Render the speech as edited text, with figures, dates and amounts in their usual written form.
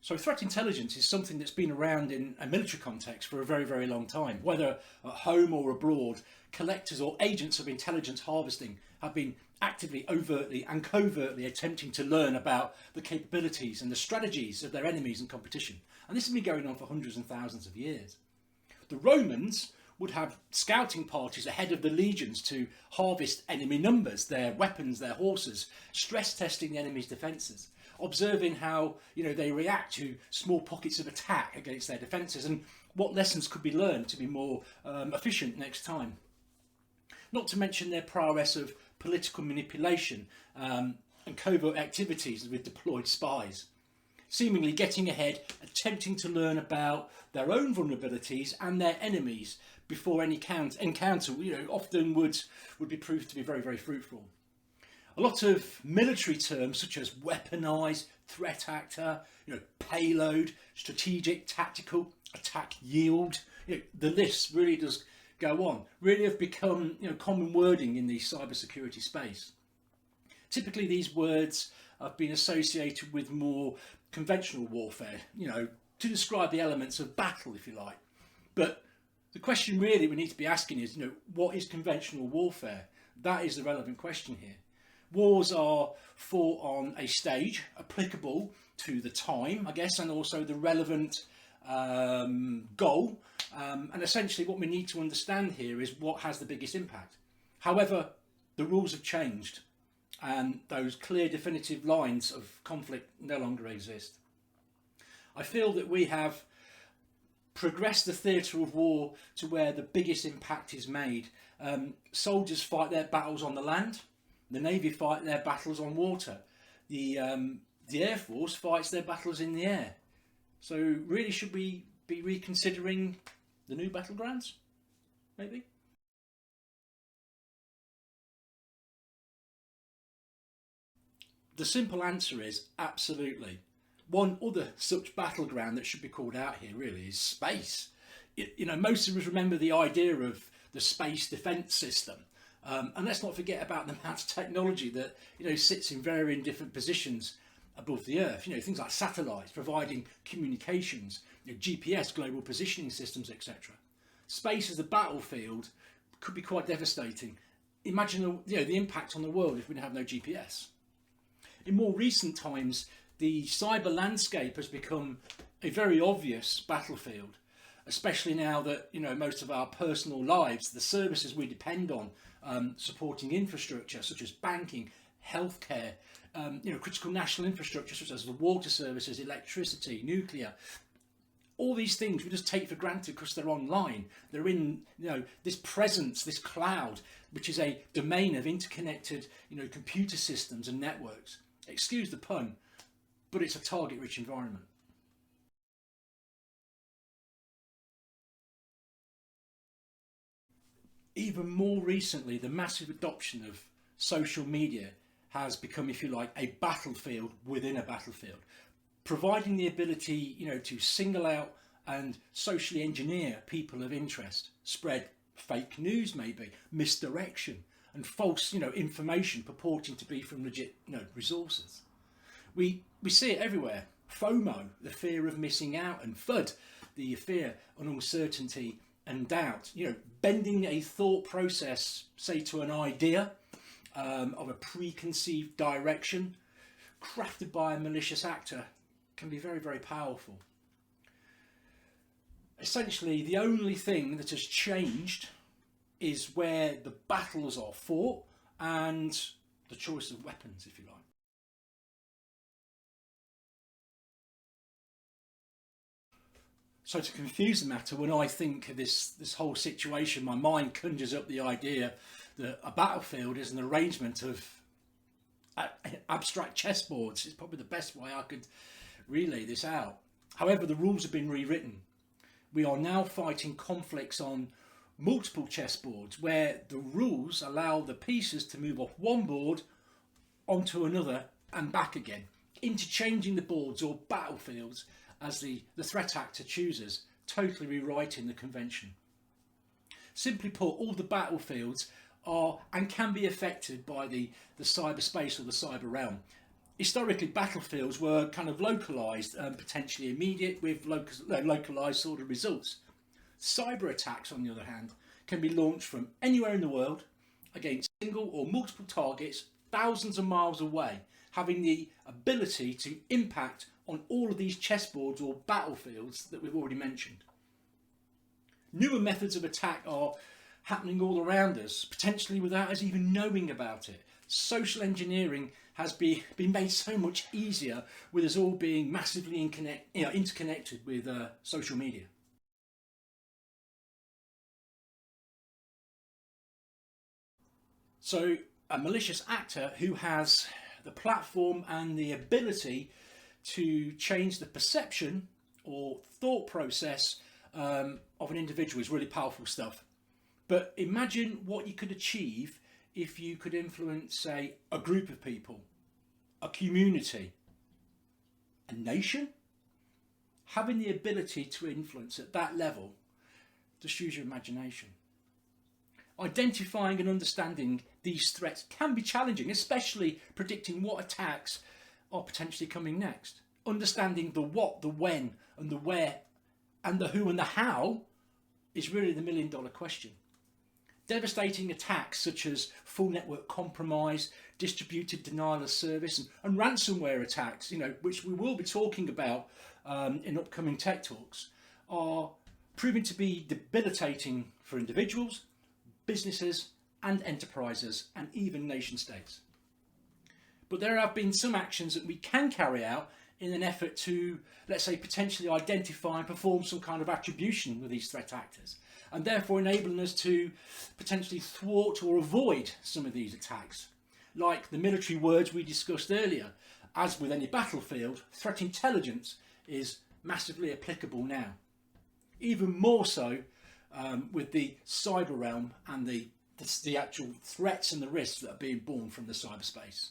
So threat intelligence is something that's been around in a military context for a very, very long time. Whether at home or abroad, collectors or agents of intelligence harvesting have been actively, overtly and covertly attempting to learn about the capabilities and the strategies of their enemies and competition. And this has been going on for hundreds and thousands of years. The Romans would have scouting parties ahead of the legions to harvest enemy numbers, their weapons, their horses, stress testing the enemy's defences, observing how they react to small pockets of attack against their defences and what lessons could be learned to be more efficient next time. Not to mention their prowess of political manipulation and covert activities with deployed spies, seemingly getting ahead, attempting to learn about their own vulnerabilities and their enemies before any encounter often would be proved to be very, very fruitful. A lot of military terms such as weaponise, threat actor, payload, strategic, tactical, attack yield, the list really does go on, really have become common wording in the cybersecurity space. Typically these words have been associated with more conventional warfare, to describe the elements of battle, if you like. But the question really we need to be asking is, what is conventional warfare? That is the relevant question here. Wars are fought on a stage applicable to the time, I guess, and also the relevant goal. And essentially what we need to understand here is what has the biggest impact. However, the rules have changed and those clear definitive lines of conflict no longer exist. I feel that we have progressed the theatre of war to where the biggest impact is made. Soldiers fight their battles on the land, the Navy fight their battles on water, the Air Force fights their battles in the air. So really, should we be reconsidering the new battlegrounds, maybe? The simple answer is absolutely. One other such battleground that should be called out here really is space. Most of us remember the idea of the space defence system. And let's not forget about the amount of technology that sits in varying different positions above the Earth. Things like satellites providing communications, GPS, global positioning systems, etc. Space as a battlefield could be quite devastating. Imagine the impact on the world if we didn't have no GPS. In more recent times, the cyber landscape has become a very obvious battlefield, especially now that most of our personal lives, the services we depend on, supporting infrastructure such as banking, healthcare, critical national infrastructure such as the water services, electricity, nuclear. All these things we just take for granted because they're online. They're in this presence, this cloud, which is a domain of interconnected computer systems and networks. Excuse the pun, but it's a target-rich environment. Even more recently, the massive adoption of social media has become, if you like, a battlefield within a battlefield, providing the ability, to single out and socially engineer people of interest, spread fake news, maybe misdirection and false, information purporting to be from legit, resources. We see it everywhere. FOMO, the fear of missing out, and FUD, the fear of uncertainty and doubt. Bending a thought process, say to an idea of a preconceived direction, crafted by a malicious actor, can be very, very powerful. Essentially, the only thing that has changed is where the battles are fought and the choice of weapons, if you like. So to confuse the matter, when I think of this whole situation, my mind conjures up the idea that a battlefield is an arrangement of abstract chessboards. It's probably the best way I could relay this out. However, the rules have been rewritten. We are now fighting conflicts on multiple chessboards where the rules allow the pieces to move off one board onto another and back again, interchanging the boards or battlefields as the threat actor chooses, totally rewriting the convention. Simply put, all the battlefields are and can be affected by the cyberspace or the cyber realm. Historically, battlefields were kind of localised and potentially immediate with localised sort of results. Cyber attacks, on the other hand, can be launched from anywhere in the world against single or multiple targets thousands of miles away, having the ability to impact on all of these chessboards or battlefields that we've already mentioned. Newer methods of attack are happening all around us, potentially without us even knowing about it. Social engineering has been made so much easier with us all being massively interconnected with social media. So a malicious actor who has the platform and the ability to change the perception or thought process of an individual is really powerful stuff. But imagine what you could achieve if you could influence, say, a group of people, a community, a nation. Having the ability to influence at that level, just use your imagination. Identifying and understanding these threats can be challenging, especially predicting what attacks are potentially coming next. Understanding the what, the when, and the where, and the who and the how is really the million-dollar question. Devastating attacks such as full network compromise, distributed denial of service, and ransomware attacks, which we will be talking about in upcoming tech talks, are proving to be debilitating for individuals, businesses and enterprises, and even nation states. But there have been some actions that we can carry out in an effort to, let's say, potentially identify and perform some kind of attribution with these threat actors, and therefore enabling us to potentially thwart or avoid some of these attacks. Like the military words we discussed earlier, as with any battlefield, threat intelligence is massively applicable now. Even more so with the cyber realm and the actual threats and the risks that are being born from the cyberspace.